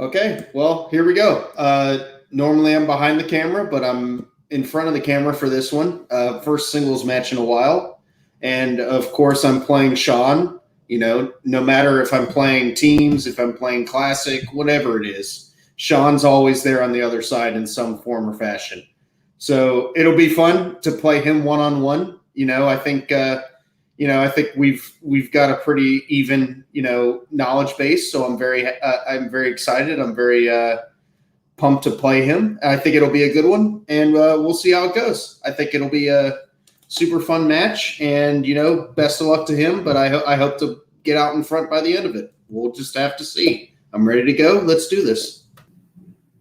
Okay, well, here we go. Normally I'm behind the camera, but I'm in front of the camera for this one. First singles match in a while. And of course, I'm playing Sean. No matter if I'm playing teams, if I'm playing classic, whatever it is, Sean's always there on the other side in some form or fashion. So it'll be fun to play him one on one. I think we've got a pretty even knowledge base. So I'm very excited. I'm very pumped to play him. I think it'll be a good one, and we'll see how it goes. I think it'll be a super fun match, and best of luck to him. But I hope to get out in front by the end of it. We'll just have to see. I'm ready to go. Let's do this.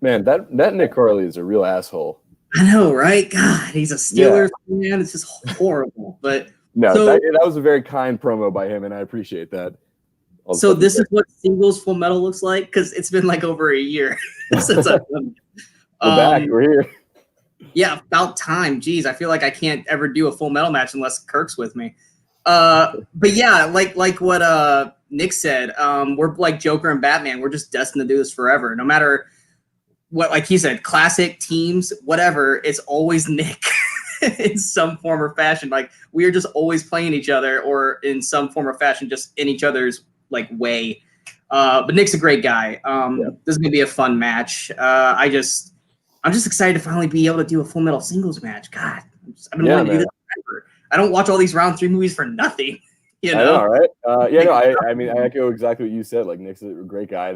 Man, that Nick Carley is a real asshole. I know, right? God, he's a Steelers fan. It's just horrible. But no, that was a very kind promo by him, and I appreciate that. So this is what singles Full Metal looks like, because it's been like over a year since I've done. We're back. We're here. Yeah, about time. Jeez, I feel like I can't ever do a Full Metal match unless Kirk's with me. But yeah, like what Nick said, we're like Joker and Batman. We're just destined to do this forever. No matter what, like he said, classic teams, whatever, it's always Nick in some form or fashion. Like we are just always playing each other, or in some form or fashion, just in each other's like way. But Nick's a great guy. This is gonna be a fun match. I'm just excited to finally be able to do a Full Metal singles match. God, I've been wanting to do this forever. I don't watch all these round 3 movies for nothing. I know, right? I mean, I echo exactly what you said. Like, Nick's a great guy.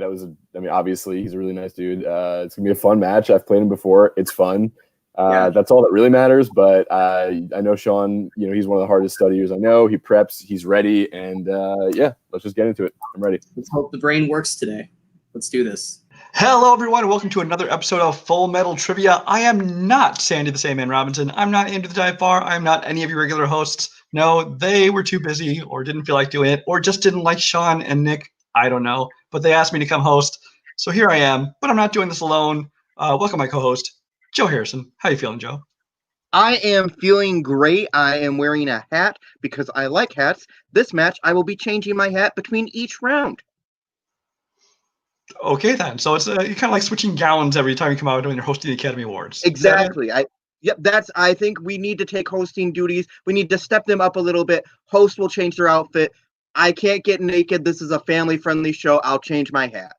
Obviously, he's a really nice dude. It's gonna be a fun match. I've played him before. It's fun. That's all that really matters. But I know Sean. He's one of the hardest studiers I know. He preps. He's ready. And let's just get into it. I'm ready. Let's hope the brain works today. Let's do this. Hello, everyone. Welcome to another episode of Full Metal Trivia. I am not Sandy the Sandman Robinson. I'm not Andrew the Dive Bar. I'm not any of your regular hosts. No, they were too busy or didn't feel like doing it or just didn't like Sean and Nick. I don't know. But they asked me to come host. So here I am. But I'm not doing this alone. Welcome, my co-host, Joe Harrison. How you feeling, Joe? I am feeling great. I am wearing a hat because I like hats. This match, I will be changing my hat between each round. Okay, then. So it's you're kind of like switching gowns every time you come out when you're hosting the Academy Awards. Exactly. I think we need to take hosting duties. We need to step them up a little bit. Host will change their outfit. I can't get naked. This is a family-friendly show. I'll change my hat.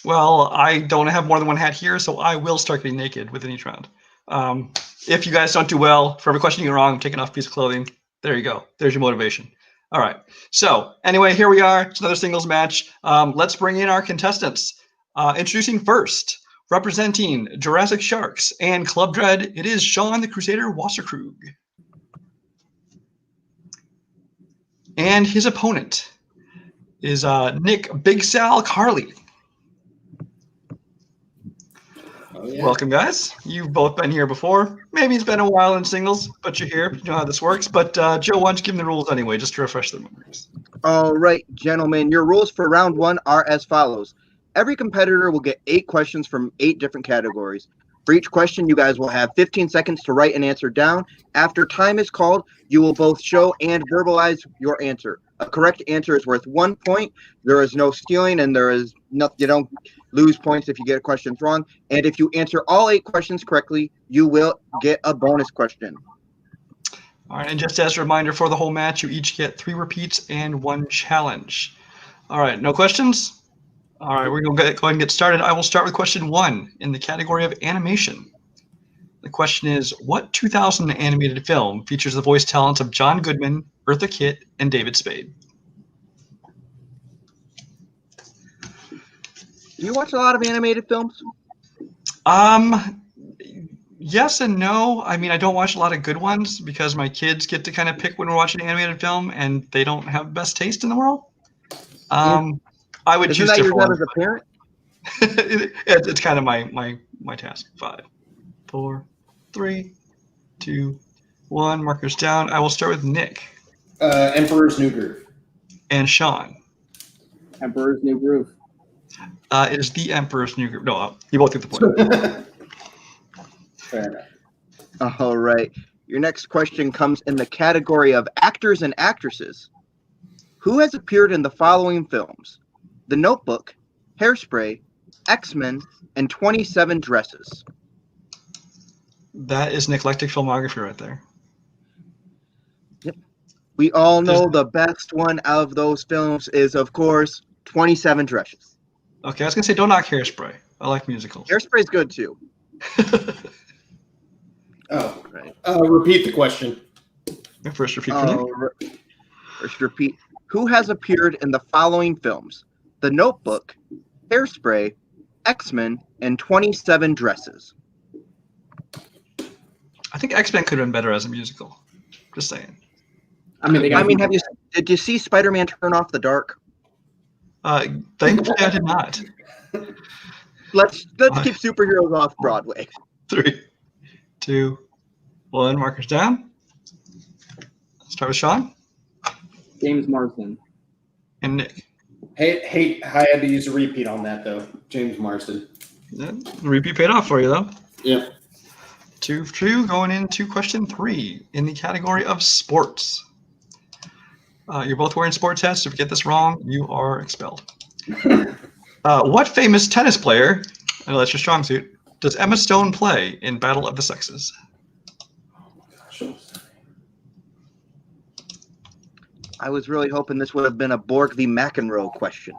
Well, I don't have more than one hat here, so I will start getting naked within each round. If you guys don't do well, for every question you get wrong, I'm taking off a piece of clothing. There you go. There's your motivation. All right. So anyway, here we are. It's another singles match. Let's bring in our contestants. Introducing first, representing Jurassic Sharks and Club Dread, it is Sean the Crusader Wasserkrug. And his opponent is Nick Big Sal Carley. Oh, yeah. Welcome, guys. You've both been here before. Maybe it's been a while in singles, but you're here. You know how this works. But Joe, why don't you give them the rules anyway, just to refresh their memories. All right, gentlemen. Your rules for round 1 are as follows. Every competitor will get 8 questions from 8 different categories. For each question, you guys will have 15 seconds to write an answer down. After time is called, you will both show and verbalize your answer. A correct answer is worth 1 point. There is no stealing, and there is no, you don't lose points if you get questions wrong. And if you answer all 8 questions correctly, you will get a bonus question. All right, and just as a reminder for the whole match, you each get 3 repeats and 1 challenge. All right, no questions? All right, we're going to go ahead and get started. I will start with question 1 in the category of animation. The question is, what 2000 animated film features the voice talents of John Goodman, Eartha Kitt, and David Spade? Do you watch a lot of animated films? Yes and no. I mean, I don't watch a lot of good ones because my kids get to kind of pick when we're watching an animated film, and they don't have the best taste in the world. I would choose different ones. As a parent? It's kind of my task. 5, 4, 3, 2, 1. Markers down. I will start with Nick. Emperor's New Groove. And Sean. Emperor's New Groove. It is the Emperor's New Groove. No, you both get the point. Fair enough. All right. Your next question comes in the category of actors and actresses. Who has appeared in the following films? The Notebook, Hairspray, X-Men, and 27 Dresses? That is an eclectic filmography right there. We all know the best one of those films is, of course, 27 Dresses. Okay, I was gonna say don't knock Hairspray. I like musicals. Hairspray's good too. Oh, Right. Repeat the question. First repeat for Nick. First repeat. Who has appeared in the following films? The Notebook, Hairspray, X-Men, and 27 Dresses. I think X-Men could have been better as a musical. Just saying. Did you see Spider-Man Turn Off the Dark? Thankfully, I did not. Let's keep superheroes off Broadway. 3, 2, 1. Markers down. Start with Sean. James Marsden. And Nick. Hey, I had to use a repeat on that though. James Marsden. Yeah, the repeat paid off for you though. Yeah. 2 for 2, going into question 3 in the category of sports. You're both wearing sports hats. If you get this wrong, you are expelled. What famous tennis player, I know that's your strong suit, does Emma Stone play in Battle of the Sexes? I was really hoping this would have been a Borg v. McEnroe question.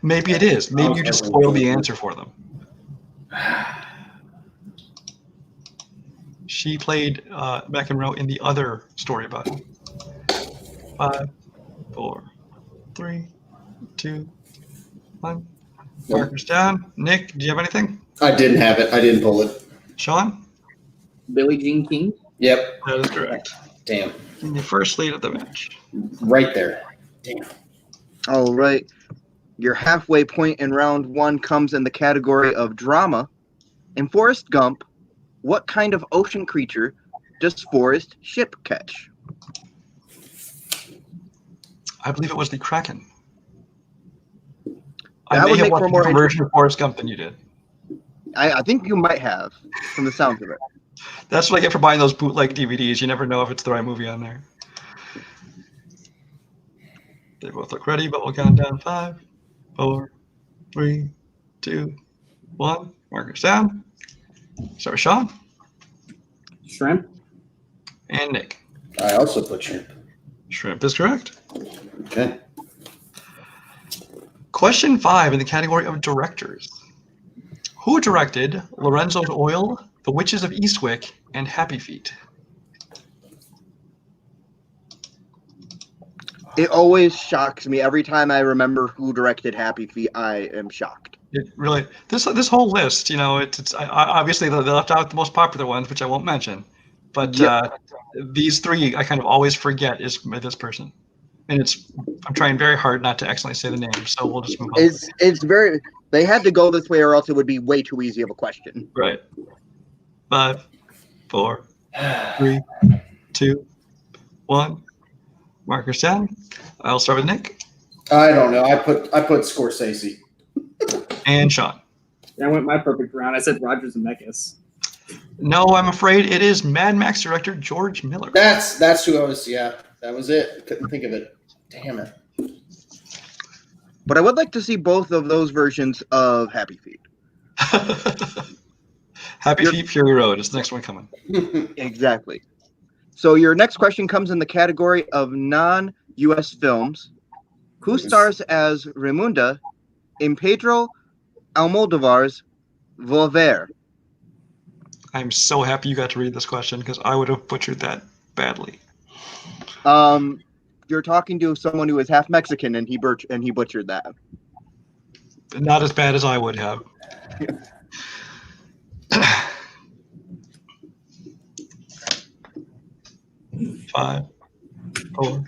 Maybe it is. Maybe you just spoiled the answer for them. She played McEnroe in the other story about it. 5, 4, 3, 2, 1. Markers down. Nick, do you have anything? I didn't have it. I didn't pull it. Sean? Billie Jean King. Yep. That is correct. Damn. In the first lead of the match. Right there. Damn. All right. Your halfway point in round 1 comes in the category of drama. In Forrest Gump, what kind of ocean creature does Forrest ship catch? I believe it was the Kraken. That I may would have make for watched a more different version of Forrest Gump than you did. I think you might have, from the sounds of it. That's what I get for buying those bootleg DVDs. You never know if it's the right movie on there. They both look ready, but we'll count down. 5, 4, 3, 2, 1. Markers down. Start with Sean. Shrimp. And Nick. I also put shrimp. Shrimp is correct. Okay. Question 5 in the category of directors. Who directed Lorenzo's Oil, The Witches of Eastwick, and Happy Feet? It always shocks me. Every time I remember who directed Happy Feet, I am shocked. It really this whole list, it's obviously they left out the most popular ones, which I won't mention, but these 3 I kind of always forget is this person, and I'm trying very hard not to accidentally say the name, so we'll just move on. It's very. They had to go this way, or else it would be way too easy of a question. Right. 5, 4, 3, 2, 1. Markers down. I'll start with Nick. I don't know. I put Scorsese. And Sean. I went my perfect round. I said Roger Zemeckis. No, I'm afraid it is Mad Max director George Miller. That's who I was. Yeah, that was it. Couldn't think of it. Damn it. But I would like to see both of those versions of Happy Feet. Happy Feet Fury Road is the next one coming. Exactly. So your next question comes in the category of non-U.S. films. Who stars as Raimunda in Pedro Almodovar's Volver? I'm so happy you got to read this question because I would have butchered that badly. You're talking to someone who is half Mexican, and he butchered that. Not as bad as I would have. 5, 4,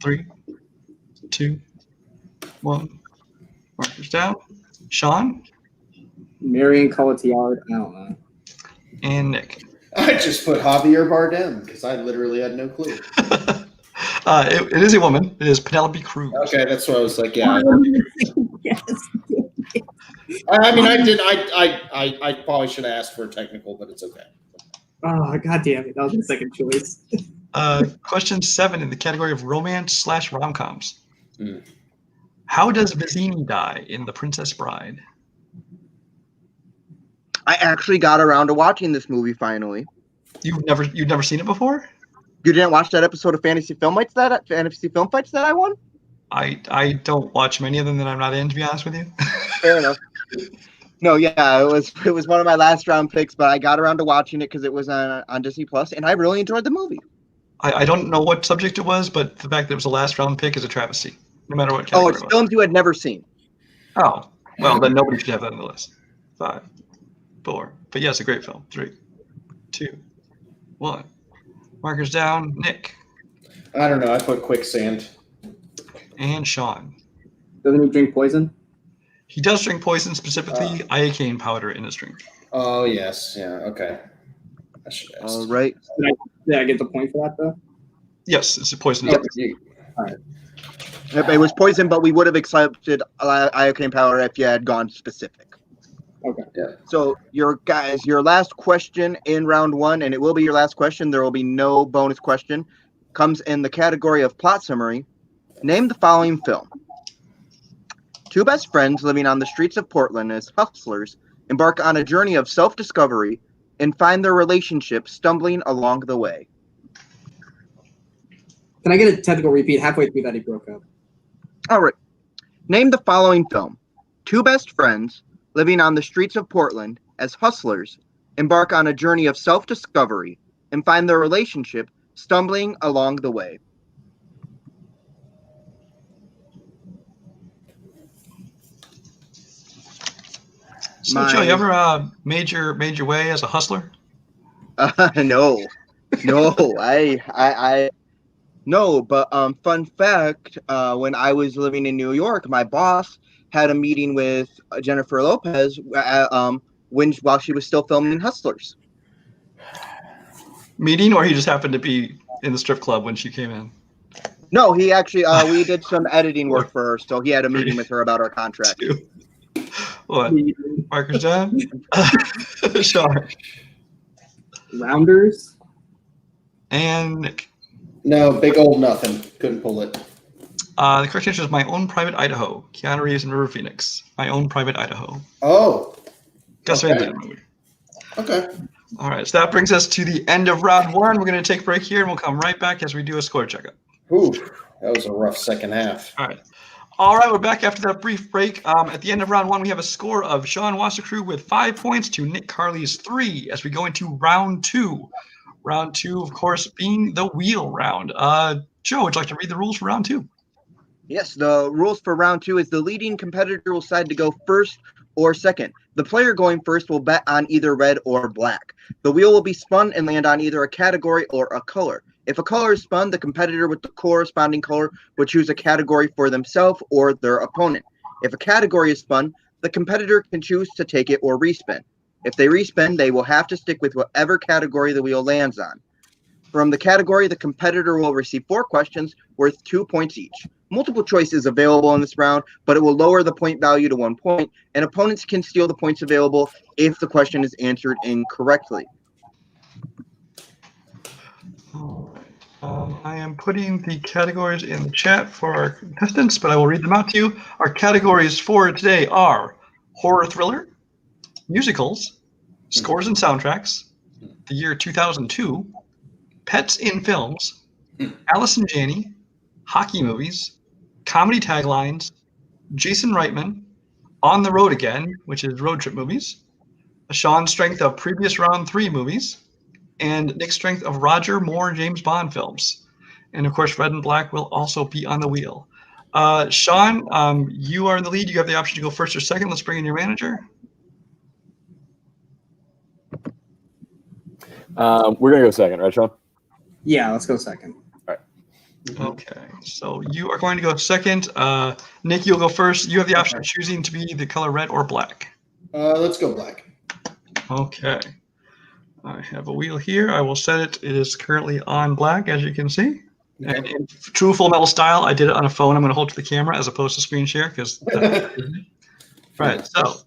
3, 2, 1. Markers down. Sean. Marion Cotillard. I don't know. And Nick. I just put Javier Bardem because I literally had no clue. It is a woman. It is Penelope Cruz. Okay, that's what I was like. Yeah. Yes. I mean, I did. I probably should have asked for a technical, but it's okay. Oh, God damn it. That was my second choice. Question 7 in the category of romance/rom-coms. How does Vizzini die in The Princess Bride? I actually got around to watching this movie finally. You've never seen it before? You didn't watch that episode of Fantasy Film Fights that I won? I don't watch many of them that I'm not in, to be honest with you. Fair enough. No, yeah, it was one of my last round picks, but I got around to watching it because it was on Disney Plus, and I really enjoyed the movie. I don't know what subject it was, but the fact that it was a last round pick is a travesty, no matter what Oh, category it's it was. films you had never seen. Oh, well, then nobody should have that on the list. 5, 4. But yes, a great film. 3, 2, 1. Markers down. Nick I don't know. I put Quicksand. and Sean. Doesn't he drink poison? He does drink poison, specifically iocane powder in his drink. Oh, yes. Yeah, okay. I should ask. All right. Did I get the point for that, though? Yes, it's a poison. Yep, you- Yep, it was poison, but we would have accepted iocane powder if you had gone specific. Okay. Yeah. So, your last question in round 1, and it will be your last question. There will be no bonus question. Comes in the category of plot summary. Name the following film. Two best friends living on the streets of Portland as hustlers embark on a journey of self-discovery and find their relationship stumbling along the way. Can I get a technical repeat? Halfway through that, he broke up. All right. Name the following film. Two best friends living on the streets of Portland as hustlers embark on a journey of self-discovery and find their relationship stumbling along the way. So, Joe, you ever made your way as a hustler? No, no. But fun fact: when I was living in New York, my boss had a meeting with Jennifer Lopez while she was still filming Hustlers. Meeting, or he just happened to be in the strip club when she came in? No, he actually we did some editing work for her, so he had a meeting with her about our contract. What? Markers down. Sean. Rounders. And Nick. No, big old nothing. Couldn't pull it. The correct answer is My Own Private Idaho. Keanu Reeves and River Phoenix. My Own Private Idaho. Oh. Gus Van Sant movie. Okay. All right, so that brings us to the end of round 1. We're going to take a break here, and we'll come right back as we do a score checkup. Ooh, that was a rough second half. All right, we're back after that brief break. At the end of round 1, we have a score of Sean Wasserkrug with 5 points to Nick Carley's 3 as we go into round 2. Round 2, of course, being the wheel round. Joe, would you like to read the rules for round 2? Yes, the rules for round 2 is the leading competitor will decide to go first or second. The player going first will bet on either red or black. The wheel will be spun and land on either a category or a color. If a color is spun, the competitor with the corresponding color will choose a category for themselves or their opponent. If a category is spun, the competitor can choose to take it or respin. If they respin, they will have to stick with whatever category the wheel lands on. From the category, the competitor will receive 4 questions worth 2 points each. Multiple choice is available in this round, but it will lower the point value to 1 point, and opponents can steal the points available if the question is answered incorrectly. I am putting the categories in the chat for our contestants, but I will read them out to you. Our categories for today are horror thriller, musicals, scores and soundtracks, the year 2002, pets in films, Alice and Janney, hockey movies, comedy taglines, Jason Reitman, On the Road Again, which is road trip movies, a Sean strength of previous round 3 movies, and Nick's strength of Roger Moore James Bond films. And of course, red and black will also be on the wheel. Sean, you are in the lead. You have the option to go first or second. Let's bring in your manager. We're going to go second, right, Sean? Yeah, let's go second. Okay, so you are going to go second. Nick, you'll go first. You have the option of choosing to be the color red or black. Let's go black. Okay. I have a wheel here. I will set it. It is currently on black, as you can see. Okay. And in true Full Metal style, I did it on a phone. I'm going to hold to the camera as opposed to screen share. Right, so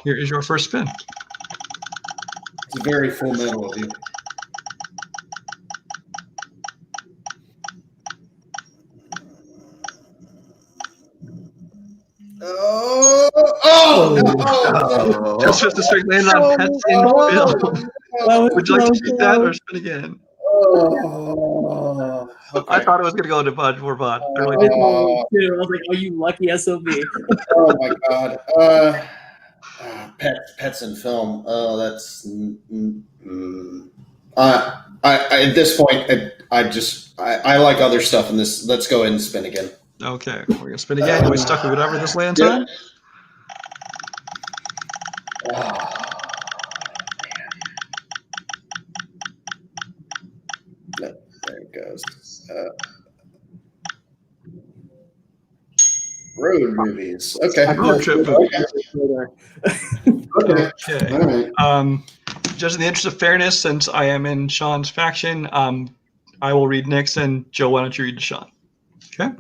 here is your first spin. It's very Full Metal of you. Oh. Just Mr. Strict landed on pets in film. Would you like to shoot that or spin again? Oh, okay. I thought it was going to go to Bud or Bud. I really I did. was like, oh, you lucky SOB. Oh my god. Pets in film. Oh, that's. At this point, I like other stuff in this. Let's go ahead and spin again. Okay, we're going to spin again. Are we stuck with whatever this lands Yeah. on? Oh, man. There it goes. Road movies. Okay. Road trip movies. Okay. Okay. All right. Just in the interest of fairness, since I am in Sean's faction, I will read Nick's, and Joe, why don't you read to Sean? Okay.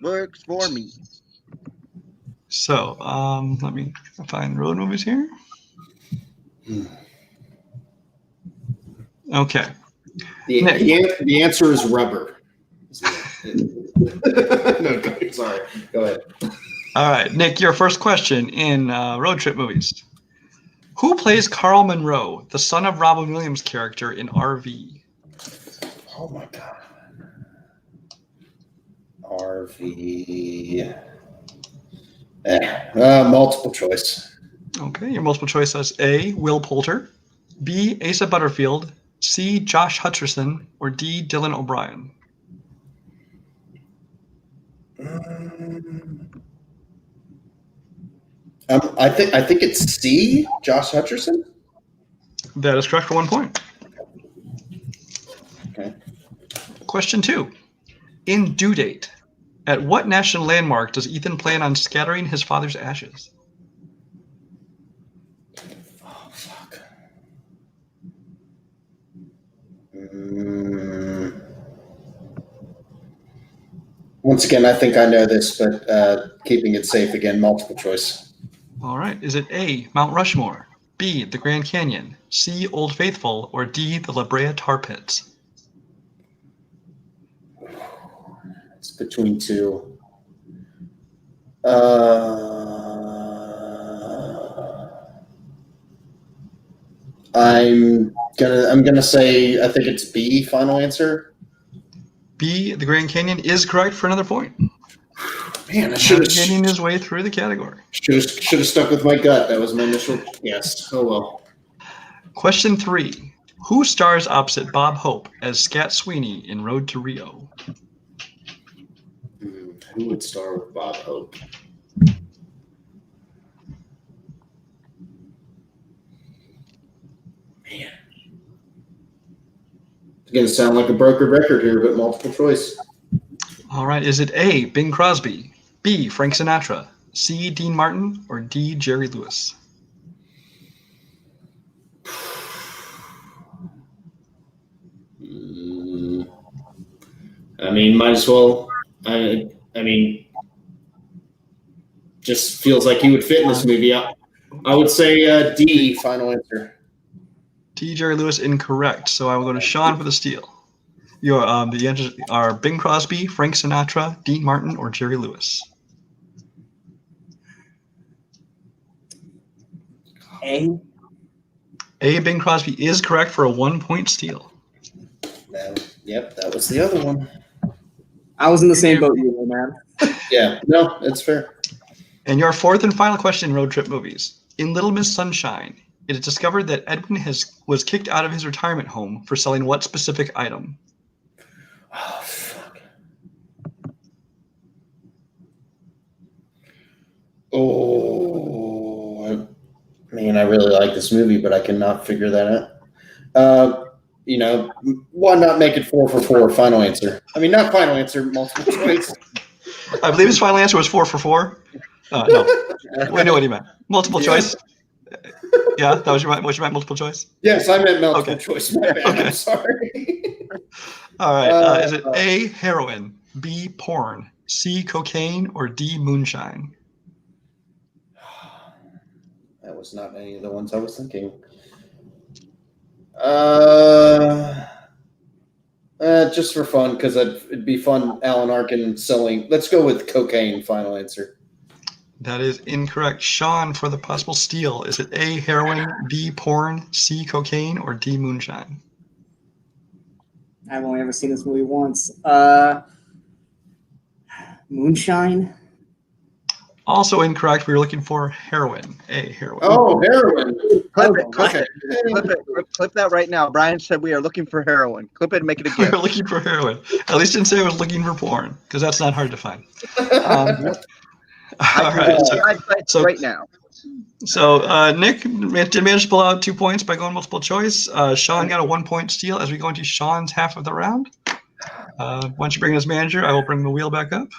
Works for me. So let me find road movies here. Okay. The answer is rubber. No, sorry. Go ahead. All right, Nick, your first question in road trip movies. Who plays Carl Monroe, the son of Robin Williams' character in RV? Oh my god. RV. Multiple choice. Okay, your multiple choice says A, Will Poulter, B, Asa Butterfield, C, Josh Hutcherson, or D, Dylan O'Brien. I think it's C, Josh Hutcherson. That is correct for 1 point. Okay. Question 2. In Due Date, at what national landmark does Ethan plan on scattering his father's ashes? Oh fuck. Once again, I think I know this, but keeping it safe again, multiple choice. All right. Is it A, Mount Rushmore, B, the Grand Canyon, C, Old Faithful, or D, the La Brea Tar Pits? It's between two. I'm gonna say I think it's B. Final answer. B, the Grand Canyon is correct for another point. Man, I should Getting his way through the category. have stuck with my gut. That was my initial guess. Oh well. Question 3. Who stars opposite Bob Hope as Scat Sweeney in Road to Rio? Who would star with Bob Hope? Man. It's going to sound like a broken record here, but multiple choice. All right. Is it A, Bing Crosby, B, Frank Sinatra, C, Dean Martin, or D, Jerry Lewis? I mean, might as well. I mean, just feels like he would fit in this movie. I would say D. Final answer. D, Jerry Lewis, incorrect. So I will go to Sean for the steal. The answers are Bing Crosby, Frank Sinatra, Dean Martin, or Jerry Lewis. A. A, Bing Crosby is correct for a 1 point steal. Yep, that was the other one. I was in the same boat you were, man. Yeah, no, it's fair. And your fourth and final question in road trip movies. In Little Miss Sunshine, it is discovered that Edwin was kicked out of his retirement home for selling what specific item? Oh, fuck. Oh, man, I really like this movie, but I cannot figure that out. Why not make it 4 for 4? Final answer. I mean, not final answer, multiple choice. I believe his final answer was 4 for 4. No, we know what he meant. Multiple choice. Yeah, that was your multiple choice. Yes, I meant multiple choice. My bad. Okay. I'm sorry. All right. Is it A, heroin, B, porn, C, cocaine, or D, moonshine? That was not any of the ones I was thinking. Just for fun, because it'd be fun. Alan Arkin selling. Let's go with cocaine. Final answer. That is incorrect. Sean, for the possible steal, is it A, heroin, B, porn, C, cocaine, or D, moonshine? I've only ever seen this movie once. Moonshine. Also incorrect. We were looking for heroin. A, heroin. Oh, heroin. Clip it. Okay. Clip that right now. Brian said we are looking for heroin. Clip it and make it a We were gift. looking for heroin. At least didn't say I was looking for porn, because that's not hard to find. All right. So right now. So Nick did manage to pull out 2 points by going multiple choice. Sean got a 1 point steal as we go into Sean's half of the round. Once you bring in his manager, I will bring the wheel back up.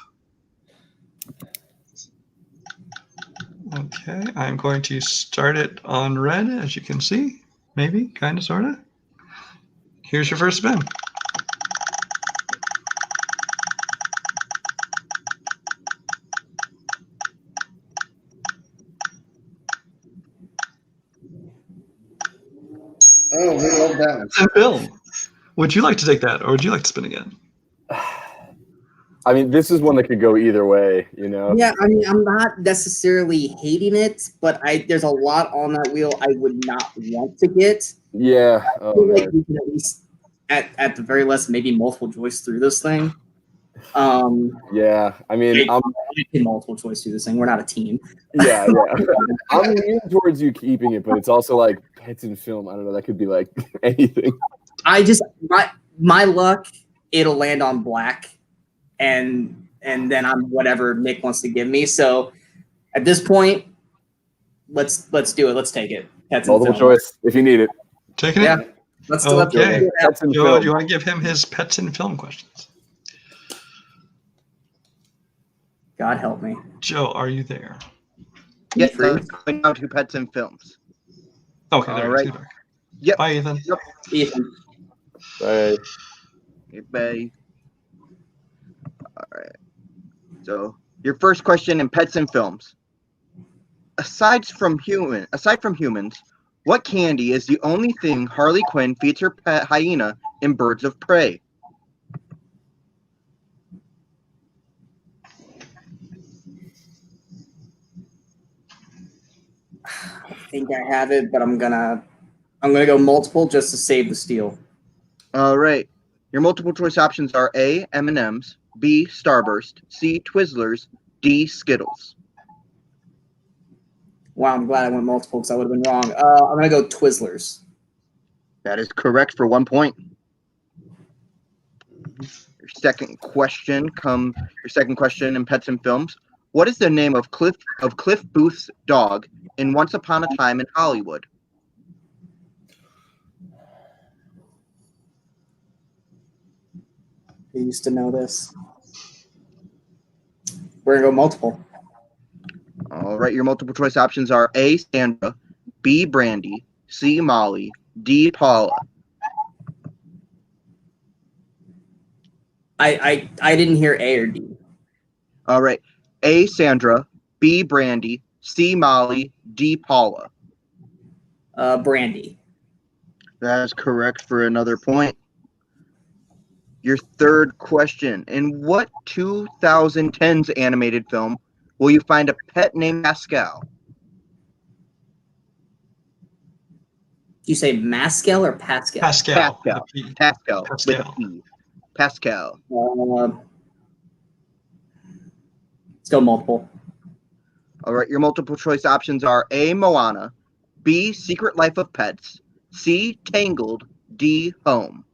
Okay, I'm going to start it on red, as you can see. Maybe, kind of, sort of. Here's your first spin. Oh, we love that one. It's in film. Would you like to take that, or would you like to spin again? I mean, this is one that could go either way, you know? Yeah, I mean, I'm not necessarily hating it, but there's a lot on that wheel I would not want to get. Yeah. I feel like we can at least, at the very least, maybe multiple choice through this thing. Yeah, I mean, I can multiple choice through this thing. We're not a team. yeah. I'm leaning towards you keeping it, but it's also like pets in film. I don't know. That could be like anything. I just my luck, it'll land on black, and then I'm whatever Nick wants to give me. So at this point, let's do it. Let's take it. Pets in Multiple film. choice if you need it. Taking it? Yeah. Let's do Okay. it. Pets in Joe, film. do you want to give him his pets in film questions? God help me. Joe, are you there? Yes, going down to pets and films. Okay, All there right. he is. Yep. Bye, Ethan. Ethan. Bye. Bye. All right. So your first question in pets and films. Aside from humans, what candy is the only thing Harley Quinn feeds her pet hyena in Birds of Prey? I think I have it, but I'm gonna go multiple just to save the steal. All right. Your multiple choice options are A, M&M's, B, Starburst, C, Twizzlers, D, Skittles. Wow, I'm glad I went multiple because I would have been wrong. I'm gonna go Twizzlers. That is correct for 1 point. Your second question in pets and films. What is the name of Cliff Booth's dog in Once Upon a Time in Hollywood? I used to know this. We're gonna go multiple. All right, your multiple choice options are A, Sandra, B, Brandy, C, Molly, D, Paula. I didn't hear A or D. All right, A, Sandra, B, Brandy, C, Molly, D, Paula. Brandy. That is correct for another point. Your third question. In what 2010's animated film will you find a pet named Pascal? Did you say Mascal or Pascal? Pascal. Pascal. With a P. Pascal. With a Pascal. P. Pascal. Let's go multiple. All right, your multiple choice options are A, Moana, B, Secret Life of Pets, C, Tangled, D, Home.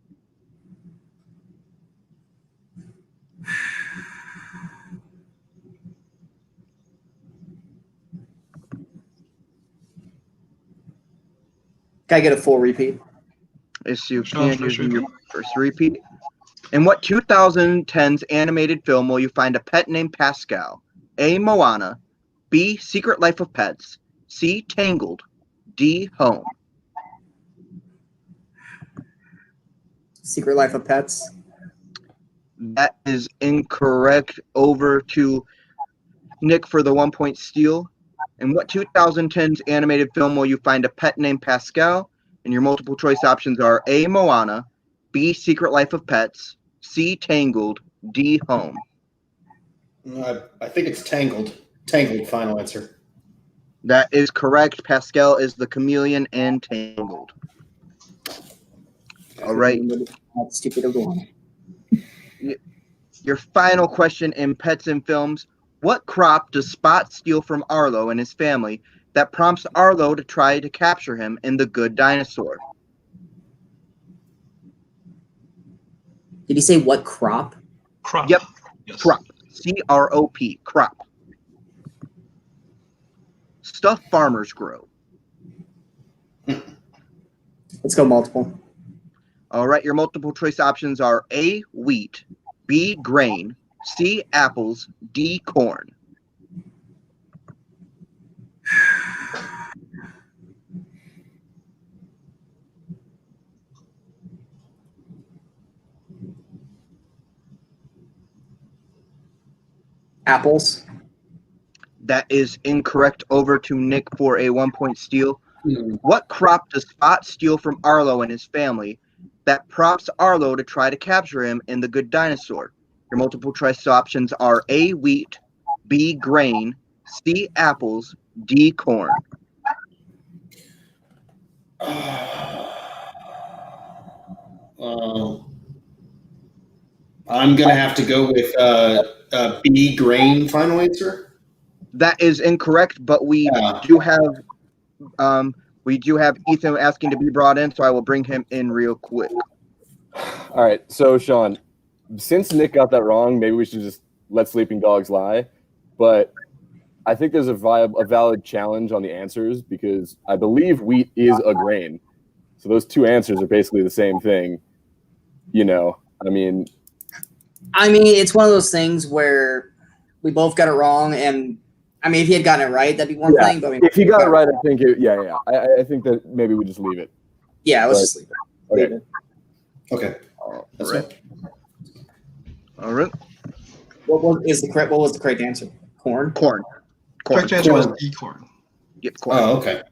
Can I get a full repeat? Yes, you Sean's can first do your repeat. first repeat. In what 2010's animated film will you find a pet named Pascal? A, Moana, B, Secret Life of Pets, C, Tangled, D, Home. Secret Life of Pets. That is incorrect. Over to Nick for the 1 point steal. In what 2010's animated film will you find a pet named Pascal? And your multiple choice options are A, Moana, B, Secret Life of Pets, C, Tangled, D, Home. I think it's Tangled. Tangled, final answer. That is correct. Pascal is the chameleon in Tangled. All right. That stupid one. Your final question in Pets and Films. What crop does Spot steal from Arlo and his family that prompts Arlo to try to capture him in The Good Dinosaur? Did he say what crop? Crop. Yep. Yes. Crop. C-R-O-P. Crop. Stuff farmers grow. Let's go multiple. All right. Your multiple choice options are A, wheat, B, grain, C, apples, D, corn. Apples. That is incorrect. Over to Nick for a 1-point steal. What crop does Spot steal from Arlo and his family that prompts Arlo to try to capture him in The Good Dinosaur? Your multiple choice options are A, wheat, B, grain, C, apples, D, corn. I'm going to have to go with B, grain, final answer. That is incorrect, but we do have Ethan asking to be brought in, so I will bring him in real quick. All right, so Sean, since Nick got that wrong, maybe we should just let sleeping dogs lie. But I think there's a valid challenge on the answers because I believe wheat is a grain. So those two answers are basically the same thing. You know, I mean, it's one of those things where we both got it wrong, and I mean, if he had gotten it right, that'd be one thing. But I mean, if he got it right, I think I think that maybe we just leave it. Yeah, let's just leave it. Okay. Leave it. Okay. That's right. All right. What was the correct answer? Corn. Correct answer was D, corn. Yep, corn. Oh, okay.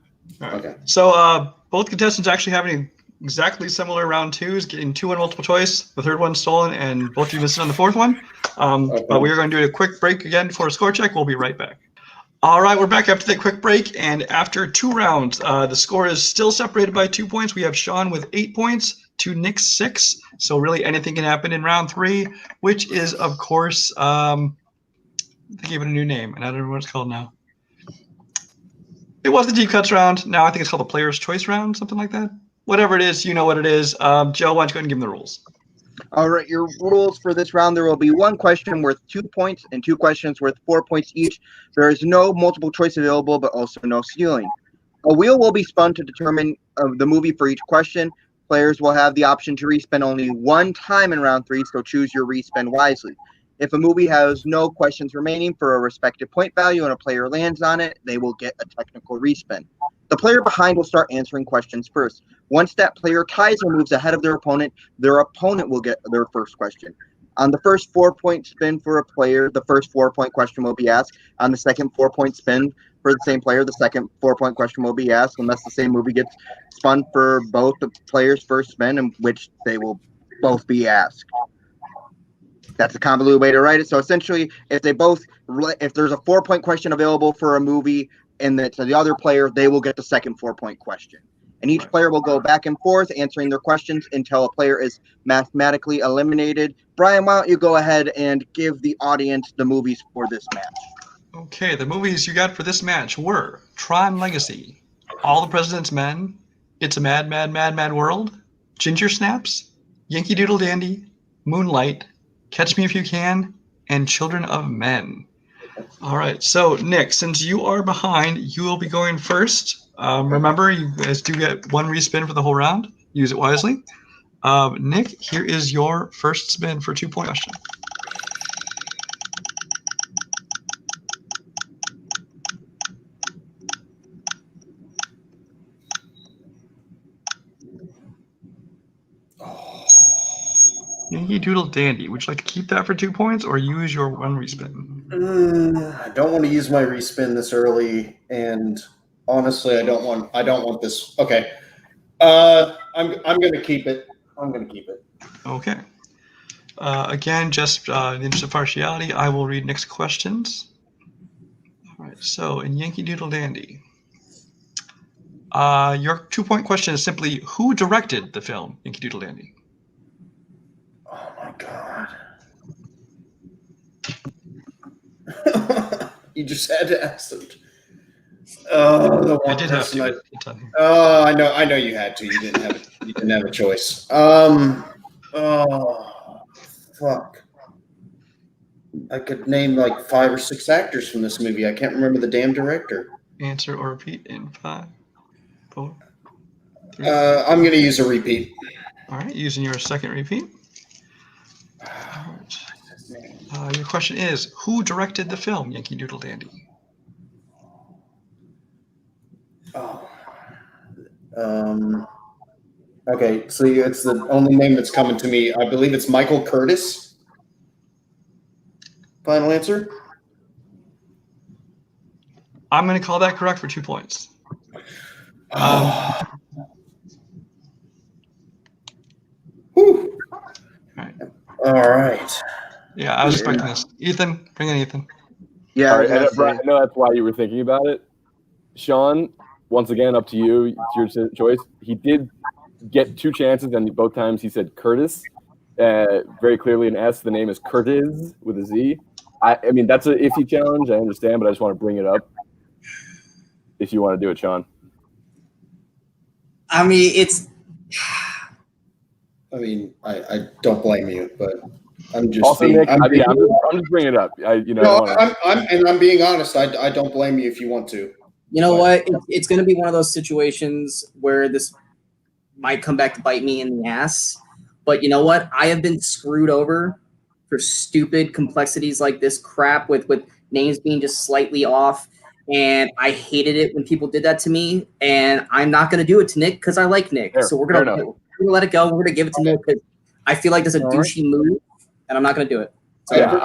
All right. Okay. So both contestants actually having exactly similar round twos, getting 2 on multiple choice. The third one stolen, and both of you missing on the fourth one. But we are going to do a quick break again for a score check. We'll be right back. All right, we're back after that quick break, and after 2 rounds, the score is still separated by 2 points. We have Sean with 8 points to Nick 6. So really anything can happen in round 3, which is, of course, they gave it a new name, and I don't know what it's called now. It was the deep cuts round. Now I think it's called the player's choice round, something like that. Whatever it is, you know what it is. Joe, why don't you go ahead and give them the rules? All right, your rules for this round, there will be 1 question worth 2 points and 2 questions worth 4 points each. There is no multiple choice available, but also no stealing. A wheel will be spun to determine the movie for each question. Players will have the option to respin only 1 time in round 3, so choose your respin wisely. If a movie has no questions remaining for a respective point value and a player lands on it, they will get a technical respin. The player behind will start answering questions first. Once that player ties or moves ahead of their opponent will get their first question. On the first 4-point spin for a player, the first 4-point question will be asked. On the second 4-point spin for the same player, the second 4-point question will be asked, unless the same movie gets spun for both the players' first spin, in which they will both be asked. That's a convoluted way to write it. So essentially, if there's a 4-point question available for a movie and to the other player, they will get the second 4-point question. And each player will go back and forth answering their questions until a player is mathematically eliminated. Brian, why don't you go ahead and give the audience the movies for this match? Okay, the movies you got for this match were Tron Legacy, All the President's Men, It's a Mad, Mad, Mad, Mad World, Ginger Snaps, Yankee Doodle Dandy, Moonlight, Catch Me If You Can, and Children of Men. All right, so Nick, since you are behind, you will be going first. Remember, you guys do get 1 respin for the whole round. Use it wisely. Nick, here is your first spin for 2-point question. Yankee Doodle Dandy. Would you like to keep that for 2 points or use your 1 respin? I don't want to use my respin this early, and honestly, I don't want this. Okay, I'm going to keep it. Okay. Again, just in the interest of partiality, I will read Nick's questions. right. So in Yankee Doodle Dandy, your 2-point question is simply who directed the film Yankee Doodle Dandy? Oh my god. You just had to ask them. Oh, the one I did have person to. I, It's on here. oh, I know you had to. You didn't have a choice. Oh, fuck. I could name like 5 or 6 actors from this movie. I can't remember the damn director. Answer or repeat in 5, 4, 3. I'm gonna use a repeat. All right, using your second repeat. All right. Your question is, who directed the film Yankee Doodle Dandy? Oh. Okay, so it's the only name that's coming to me. I believe it's Michael Curtis. Final answer? I'm going to call that correct for 2 points. Oh. Whew. All right. Yeah, I was expecting this. Ethan, bring in Ethan. Yeah, All I was right, gonna Brian, say. I know that's why you were thinking about it. Sean, once again, up to you. It's your choice. He did get 2 chances, and both times he said Curtis. Very clearly an S. The name is Curtis with a Z. I mean, that's an iffy challenge. I understand, but I just want to bring it up. If you want to do it, Sean. I mean, it's. I mean, I don't blame you, but I'm just Also, being. Nick, I'm just bringing it up. I'm being honest. I don't blame you if you want to. You know what? It's going to be one of those situations where this might come back to bite me in the ass. But you know what? I have been screwed over for stupid complexities like this crap with names being just slightly off. And I hated it when people did that to me. And I'm not going to do it to Nick because I like Nick. Fair, so we're going to let it go. We're going to give it to Nick because I feel like that's a douchey move. And I'm not going to do it. So, yeah,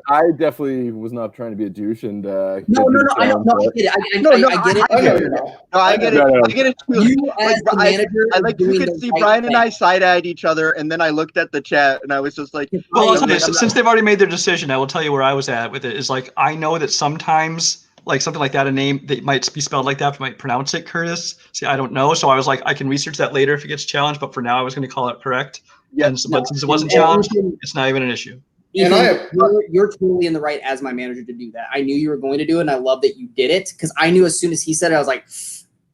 I definitely was not trying to be a douche, and No, I get it. I get it. I get it too. You as the manager, you could see Brian and I side-eyed each other, and then I looked at the chat, and I was just like, well, since they've already made their decision, I will tell you where I was at with it. Is like I know that sometimes, like something like that, a name that might be spelled like that, might pronounce it Curtis. See, I don't know, so I was like, I can research that later if it gets challenged, but for now, I was going to call it correct. Yeah, but since it wasn't challenged, it's not even an issue. Ethan, you're totally in the right as my manager to do that. I knew you were going to do it, and I love that you did it because I knew as soon as he said it, I was like,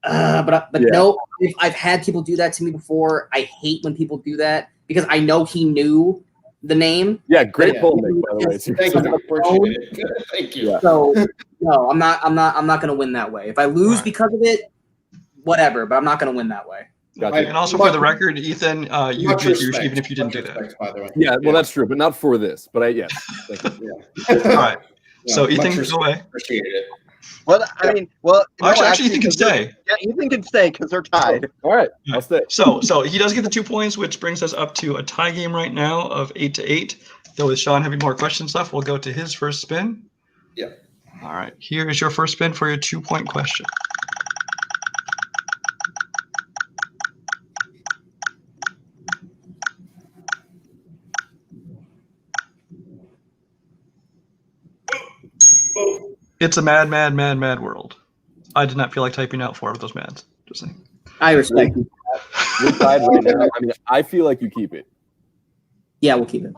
no. I've had people do that to me before. I hate when people do that because I know he knew the name. Yeah, great pull, Nick. By the way, Thank you. Yeah. So no, I'm not going to win that way. If I lose because of it, whatever. But I'm not going to win that way. Gotcha. And also for the record, Ethan, you would be a douche even if you didn't do that. By the way. Yeah, well, that's true, but not for this. But yes, thank you. All right. So Ethan, go away. Appreciate it. Well, I mean, actually, Ethan can stay. Yeah, Ethan can stay because they're tied. All right, I'll stay. So he does get the 2 points, which brings us up to a tie game right now of 8-8. Though with Sean having more questions left, we'll go to his first spin. Yeah. All right. Here is your first spin for your 2-point question. It's a mad, mad, mad, mad world. I did not feel like typing out 4 of those mads. Just saying. I respect you. We're tied right now. I mean, I feel like you keep it. Yeah, we'll keep it.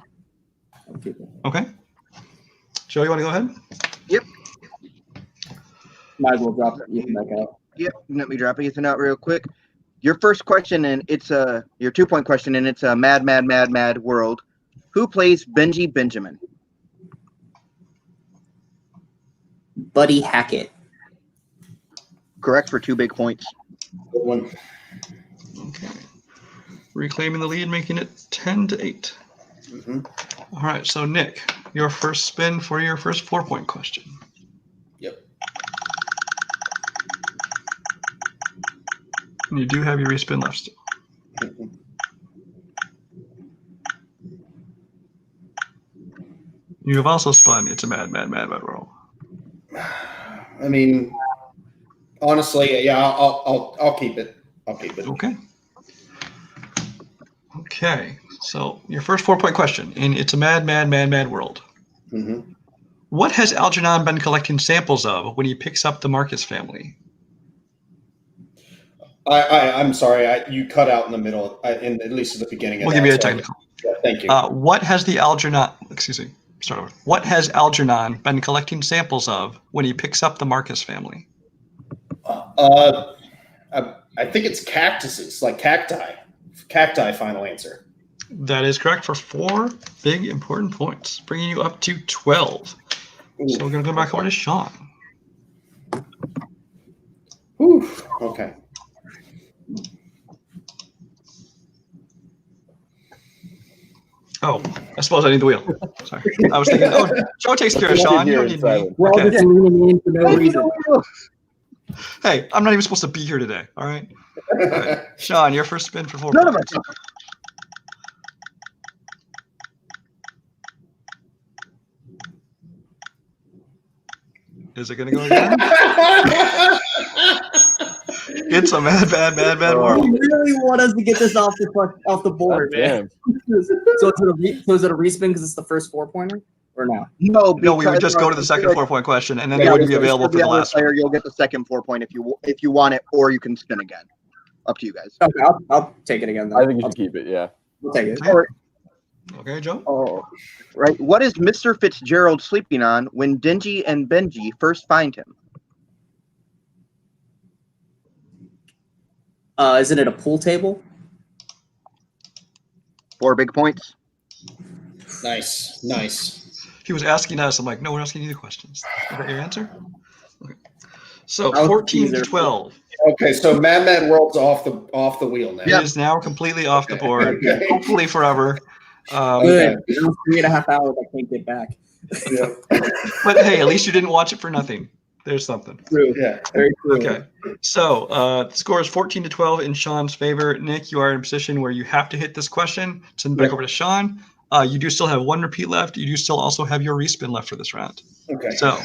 Okay. Joe, you want to go ahead? Yep. Might as well drop Ethan back out. Yep. Let me drop Ethan out real quick. Your first question, and it's your 2-point question, and it's a mad, mad, mad, mad world. Who plays Benji Benjamin? Buddy Hackett. Correct for 2 big points. Good one. Okay. Reclaiming the lead, making it 10-8. Mm-hmm. All right. So Nick, your first spin for your first 4-point question. Yep. And you do have your respin left still. Mm-hmm. You have also spun. It's a mad, mad, mad, mad world. I mean, honestly, yeah, I'll keep it. I'll keep it. Okay. Okay. So your first 4-point question, and it's a mad, mad, mad, mad world. Mm-hmm. What has Algernon been collecting samples of when he picks up the Marcus family? I'm sorry. You cut out in the middle, at least at the beginning. We'll give you a technical. Yeah, thank you. What has the Algernon? Excuse me. Start over. What has Algernon been collecting samples of when he picks up the Marcus family? I think it's cactuses, like cacti. Cacti. Final answer. That is correct for 4 big important points, bringing you up to 12. Ooh. So we're going to go back over to Sean. Whew. Okay. Oh, I suppose I need the wheel. Sorry. I was thinking, Joe takes care of Sean. You don't need me. We're all just leaning in for no reason. Hey, I'm not even supposed to be here today. All right. Sean, your first spin for 4 None of points. us. Is it going to go again? It's a bad world. You really want us to get this off the board, man. So is it a respin because it's the first 4-pointer, or no? No, we would just go to the second 4-point question, and then it wouldn't be available for the last one. You'll get the second 4-point if you want it, or you can spin again. Up to you guys. Okay, I'll take it again. Then. I think you should keep it. Yeah. We'll take it. Okay, Joe. Oh, right. What is Mr. Fitzgerald sleeping on when Dingy and Benji first find him? Isn't it a pool table? 4 big points. Nice. He was asking us. I'm like, no, we're asking you the questions. Is that your answer? Okay. So 14 to 12. Okay, so Mad World's off the wheel now. It is now completely off the board. Okay. Hopefully forever. Good. 3.5 hours I can't get back. Yeah. But hey, at least you didn't watch it for nothing. There's something. True. Yeah. Very true. Okay. So the score is 14 to 12 in Sean's favor. Nick, you are in a position where you have to hit this question. Send it back over to Sean. You do still have 1 repeat left. You do still also have your respin left for this round. Okay. So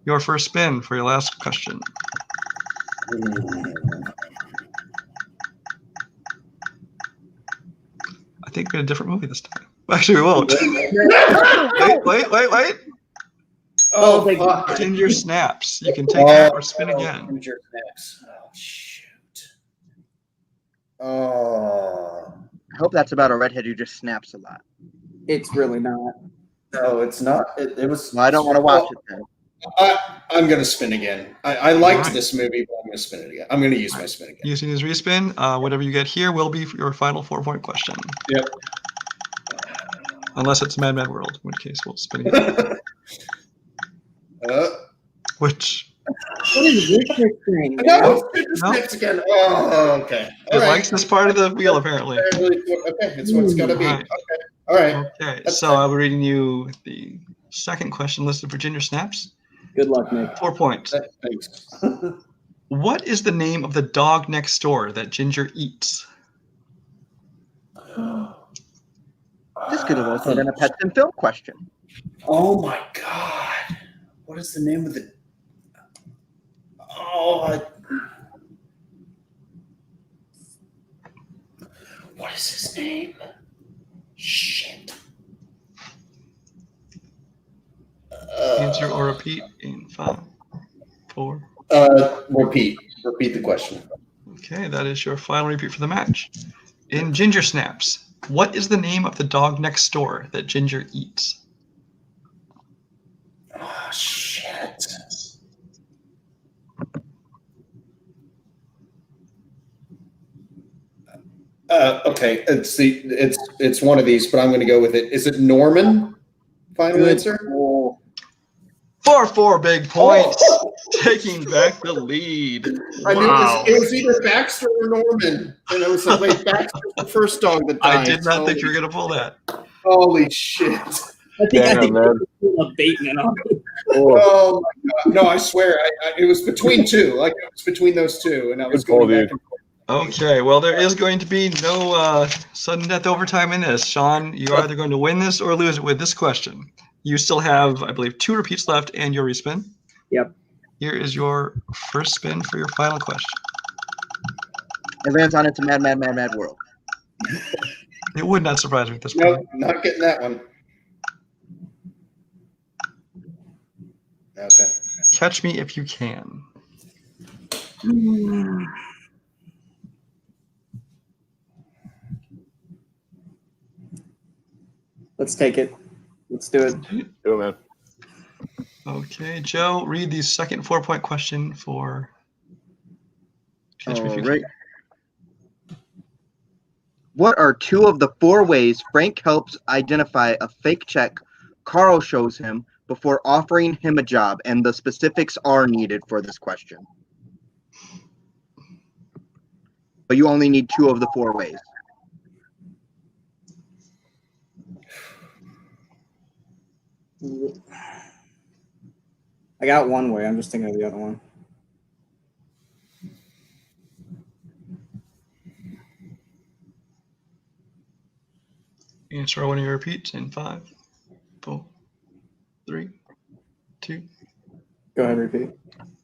your first spin for your last question. I think we had a different movie this time. Actually, we won't. Wait. Ginger snaps. You can take that or spin again. Ginger snaps. Oh, shoot. Oh. I hope that's about a redhead who just snaps a lot. It's really not. No, it's not. It was. Well, I don't want to watch it then. I'm going to spin again. I liked this movie, but I'm going to spin it again. I'm going to use my spin again. Using his respin, whatever you get here will be your final 4-point question. Yep. Unless it's Mad World, in which case we'll spin again. Which? What is this thing? No, snaps again. Oh, okay. It likes this part of the wheel, apparently. Okay, it's what it's got to be. Okay. All right. Okay, so I'll be reading you the second question listed for Ginger Snaps. Good luck, Nick. 4 points. Thanks. What is the name of the dog next door that Ginger eats? This could have also been a Pets and Film question. Oh my God! What is the name of the? What is his name? Shit. Answer or repeat in 5, 4. Repeat the question. Okay, that is your final repeat for the match. In Ginger Snaps, what is the name of the dog next door that Ginger eats? Oh shit. Okay, it's one of these, but I'm going to go with it. Is it Norman? Final answer. 4 big points, taking back the lead. I knew it was either Baxter or Norman, and I was like, wait, Baxter's the first dog that died. I did not think you were going to pull that. Holy shit. I think a Bateman on it. Oh my God. No, I swear. It was between two. Like, it was between those two, and I was going back and forth. Okay, well, there is going to be no sudden death overtime in this. Sean, you're either going to win this or lose it with this question. You still have, I believe, 2 repeats left and your respin. Yep. Here is your first spin for your final question. Advance on it to Mad World. It would not surprise me at this point. Nope, not getting that one. Okay. Catch me if you can. Let's take it. Let's do it. Do it, man. Okay, Joe, read the second 4-point question for Catch Me If You All right. Can. What are 2 of the 4 ways Frank helps identify a fake check Carl shows him before offering him a job? And the specifics are needed for this question. But you only need 2 of the 4 ways. I got one way. I'm just thinking of the other one. Answer when you repeat in 5, 4, 3, 2. Go ahead, repeat.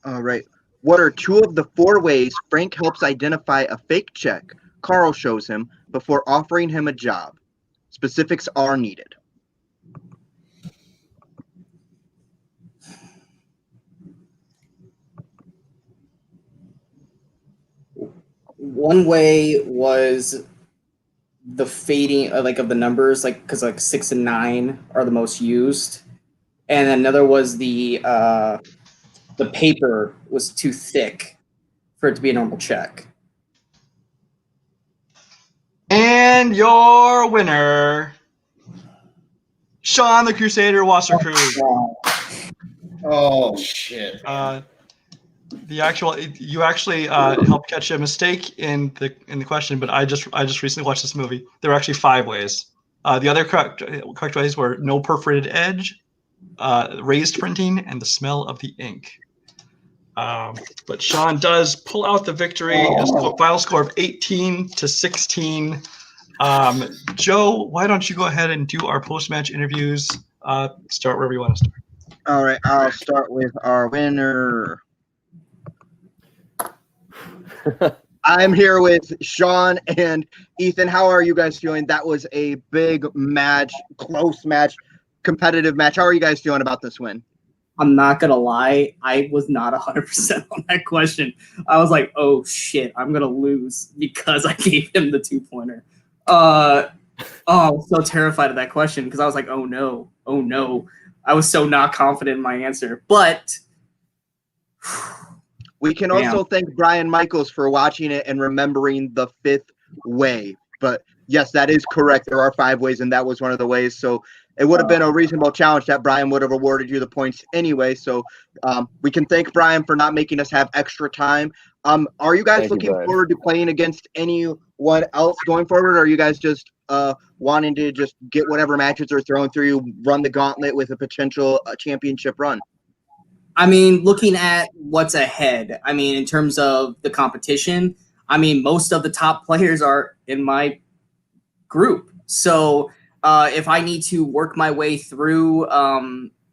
All right. What are 2 of the 4 ways Frank helps identify a fake check Carl shows him before offering him a job? Specifics are needed. One way was the fading of the numbers, because 6 and 9 are the most used, and another was the paper was too thick for it to be a normal check. And your winner, Sean the Crusader Wasserkrug. Oh shit! You actually helped catch a mistake in the question, but I just recently watched this movie. There were actually 5 ways. The other correct ways were no perforated edge, raised printing, and the smell of the ink. But Sean does pull out the victory. A final score of 18-16. Joe, why don't you go ahead and do our post-match interviews? Start wherever you want to start. All right. I'll start with our winner. I'm here with Sean and Ethan. How are you guys feeling? That was a big match, close match, competitive match. How are you guys feeling about this win? I'm not gonna lie, I was not 100% on that question. I was like, oh shit, I'm gonna lose because I gave him the 2-pointer. I was so terrified of that question because I was like, oh no. I was so not confident in my answer. But we can also thank Brian Michaels for watching it and remembering the 5th way. But yes, that is correct. There are 5 ways, and that was one of the ways. So it would have been a reasonable challenge that Brian would have awarded you the points anyway. So we can thank Brian for not making us have extra time. Are you guys looking forward to playing against anyone else going forward? Or are you guys just wanting to just get whatever matches are thrown through you, run the gauntlet with a potential championship run? I mean, looking at what's ahead, I mean, in terms of the competition, I mean, most of the top players are in my group. So if I need to work my way through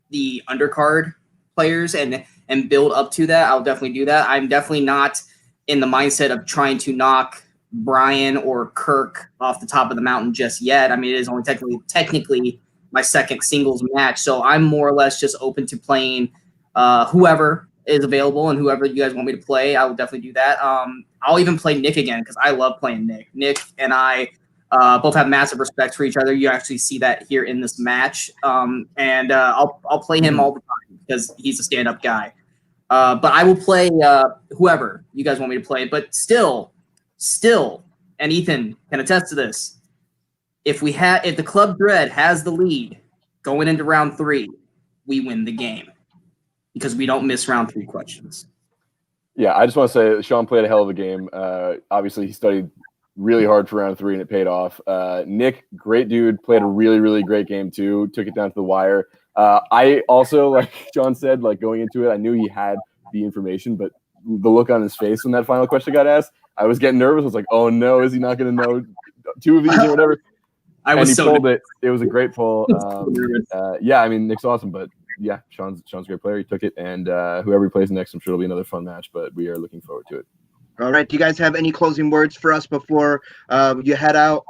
the undercard players and build up to that, I'll definitely do that. I'm definitely not in the mindset of trying to knock Brian or Kirk off the top of the mountain just yet. I mean, it is only technically my second singles match. So I'm more or less just open to playing whoever is available and whoever you guys want me to play. I will definitely do that. I'll even play Nick again because I love playing Nick. Nick and I both have massive respect for each other. You actually see that here in this match. And I'll play him all the time because he's a stand-up guy. But I will play whoever you guys want me to play. But still, and Ethan can attest to this, if the Club Dread has the lead going into round 3, we win the game because we don't miss round 3 questions. Yeah, I just want to say Sean played a hell of a game. Obviously, he studied really hard for round 3, and it paid off. Nick, great dude, played a really, really great game too. Took it down to the wire. I also, like John said, like going into it, I knew he had the information, but the look on his face when that final question got asked, I was getting nervous. I was like, "Oh no, is he not going to know 2 of these or whatever?" And he pulled it. It was a great pull. Yeah, I mean, Nick's awesome, but yeah, Sean's a great player. He took it, and whoever he plays next, I'm sure it'll be another fun match. But we are looking forward to it. All right. Do you guys have any closing words for us before you head out?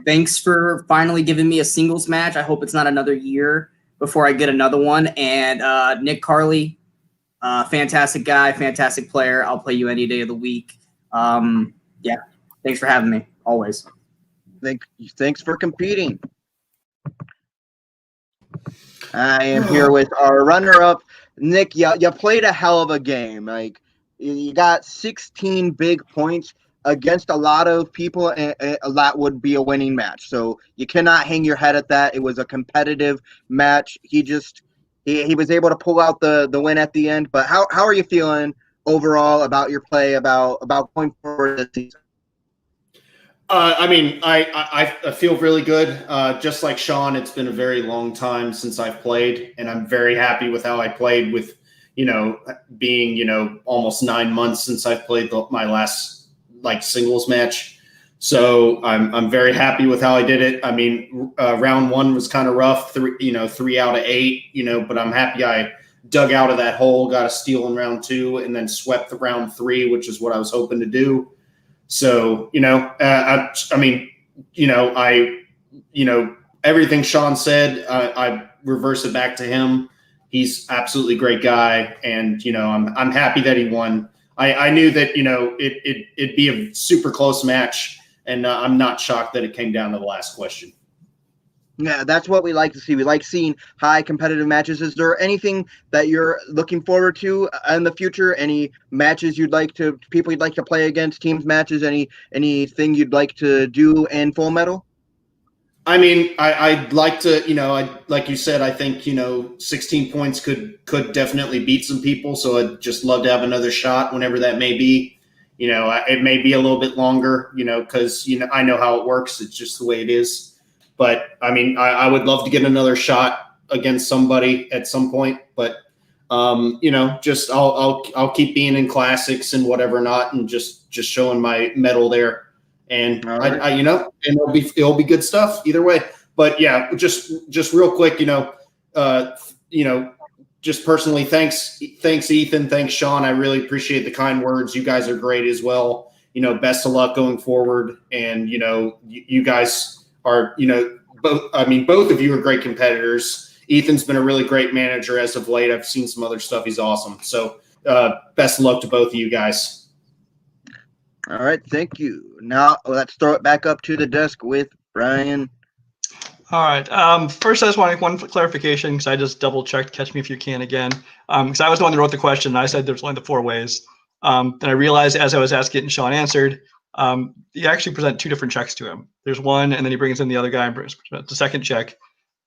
Thanks for finally giving me a singles match. I hope it's not another year. before I get another one. And Nick Carley, fantastic guy, fantastic player. I'll play you any day of the week. Yeah, thanks for having me. Always. Thanks for competing. I am here with our runner-up, Nick. You played a hell of a game. Like, you got 16 big points against a lot of people, and a lot would be a winning match. So you cannot hang your head at that. It was a competitive match. He was able to pull out the win at the end. But how are you feeling overall about your play, about going forward this season? I feel really good. Just like Sean, it's been a very long time since I've played, and I'm very happy with how I played. With being almost 9 months since I've played my last singles match, so I'm very happy with how I did it. I mean, round one was kind of rough, 3 out of 8, but I'm happy I dug out of that hole, got a steal in round 2, and then swept the round 3, which is what I was hoping to do. So, everything Sean said, I reverse it back to him. He's absolutely great guy. And, I'm happy that he won. I knew that, it'd be a super close match, and I'm not shocked that it came down to the last question. Yeah, that's what we like to see. We like seeing high competitive matches. Is there anything that you're looking forward to in the future? Any matches people you'd like to play against, teams matches, anything you'd like to do in Full Metal? I mean, I'd like to, like you said, I think, 16 points could definitely beat some people. So I'd just love to have another shot whenever that may be. It may be a little bit longer, because, I know how it works. It's just the way it is. But I mean, I would love to get another shot against somebody at some point. But just I'll keep being in classics and whatever not, and just showing my medal there. And right. And it'll be good stuff either way. But yeah, just real quick, just personally, thanks Ethan, thanks Sean. I really appreciate the kind words. You guys are great as well. Best of luck going forward. And you guys are, both of you are great competitors. Ethan's been a really great manager as of late. I've seen some other stuff. He's awesome. So best of luck to both of you guys. All right. Thank you. Now let's throw it back up to the desk with Brian. All right. First, I just want to make one clarification, because I just double checked. Catch me if you can again. Because I was the one that wrote the question. And I said there's only the 4 ways. Then I realized as I was asking it and Sean answered, you actually present 2 different checks to him. There's one, and then he brings in the other guy and brings the second check.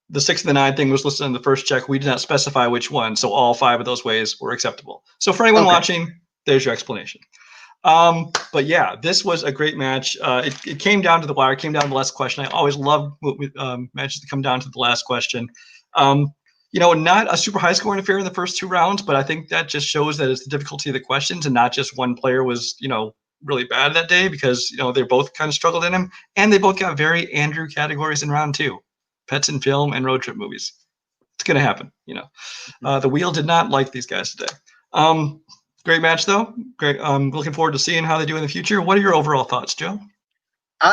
The 6 and the 9 thing was listed in the first check. We did not specify which one, so all 5 of those ways were acceptable. So for anyone watching, there's your explanation. But yeah, this was a great match. It came down to the wire, came down to the last question. I always love matches that come down to the last question. Not a super high scoring affair in the first 2 rounds, but I think that just shows that it's the difficulty of the questions, and not just one player was, really bad that day, because, they both kind of struggled in them, and they both got very Andrew categories in round 2, pets and film and road trip movies. It's going to happen. The wheel did not like these guys today. Great match, though. Great. I'm looking forward to seeing how they do in the future. What are your overall thoughts, Joe?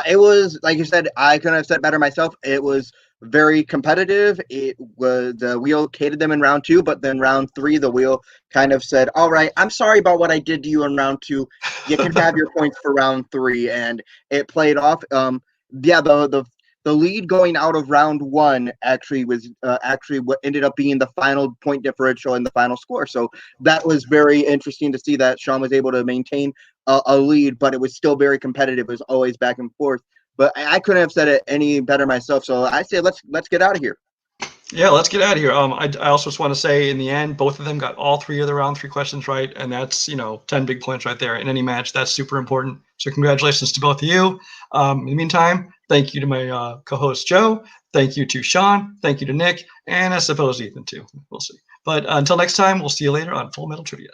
It was, like you said, I couldn't have said better myself. It was very competitive. It was, the wheel catered them in round 2, but then round 3, the wheel kind of said, all right, I'm sorry about what I did to you in round 2. You can have your points for round 3. And it played off. The lead going out of round 1 actually was what ended up being the final point differential and the final score. So that was very interesting to see that Sean was able to maintain a lead, but it was still very competitive. It was always back and forth. But I couldn't have said it any better myself. So I say let's get out of here. Yeah, let's get out of here. I also just want to say, in the end, both of them got all 3 of the round 3 questions right, and that's 10 big points right there in any match. That's super important. So congratulations to both of you. In the meantime, thank you to my co-host Joe. Thank you to Sean. Thank you to Nick, and I suppose Ethan too. We'll see. But until next time, we'll see you later on Full Metal Trivia.